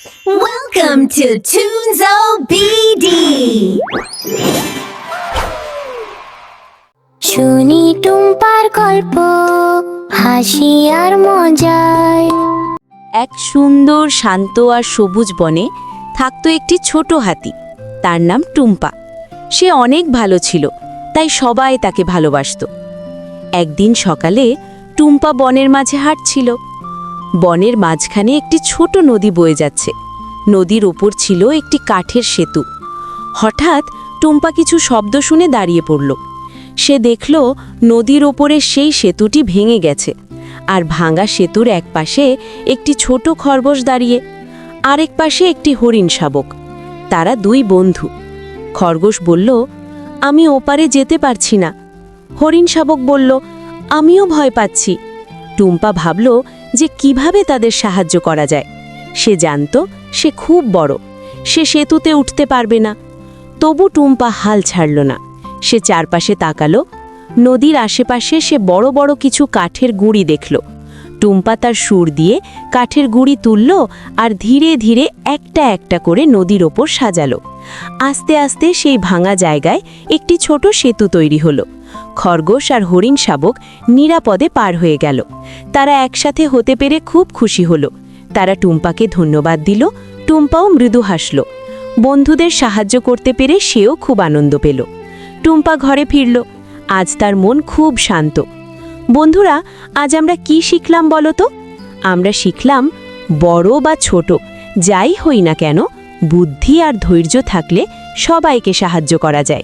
Welcome to Toonzo BD. শুনি টুম্পার গল্প হাসি আর মজায়। এক সুন্দর শান্ত আর সবুজ বনে থাকতো একটি ছোট হাতি। তার নাম টুম্পা। সে অনেক ভালো ছিল, তাই সবাই তাকে ভালোবাসত। একদিন সকালে টুম্পা বনের মাঝে হাঁটছিল। বনের মাঝখানে একটি ছোট নদী বয়ে যাচ্ছে। নদীর ওপর ছিল একটি কাঠের সেতু। হঠাৎ টুম্পা কিছু শব্দ শুনে দাঁড়িয়ে পড়ল। সে দেখল নদীর ওপরে সেই সেতুটি ভেঙে গেছে, আর ভাঙা সেতুর এক পাশে একটি ছোট খরগোশ দাঁড়িয়ে, আরেক পাশে একটি হরিণ শাবক। তারা দুই বন্ধু। খরগোশ বলল, আমি ওপারে যেতে পারছি না। হরিণ শাবক বলল, আমিও ভয় পাচ্ছি। টুম্পা ভাবল যে কিভাবে তাদের সাহায্য করা যায়। সে জানত সে খুব বড়, সে সেতুতে উঠতে পারবে না। তবু টুম্পা হাল ছাড়ল না। সে চারপাশে তাকালো। নদীর আশেপাশে সে বড় বড় কিছু কাঠের গুঁড়ি দেখল। টুম্পা তার সুর দিয়ে কাঠের গুঁড়ি তুলল আর ধীরে ধীরে একটা একটা করে নদীর ওপর সাজালো। আস্তে আস্তে সেই ভাঙা জায়গায় একটি ছোট সেতু তৈরি হলো। খরগোশ আর হরিণ শাবক নিরাপদে পার হয়ে গেল। তারা একসাথে হতে পেরে খুব খুশি হলো। তারা টুম্পাকে ধন্যবাদ দিল। টুম্পাও মৃদু হাসল। বন্ধুদের সাহায্য করতে পেরে সেও খুব আনন্দ পেল। টুম্পা ঘরে ফিরল। আজ তার মন খুব শান্ত। বন্ধুরা, আজ আমরা কি শিখলাম বলো তো? আমরা শিখলাম, বড় বা ছোট যাই হই না কেন, বুদ্ধি আর ধৈর্য থাকলে সবাইকে সাহায্য করা যায়।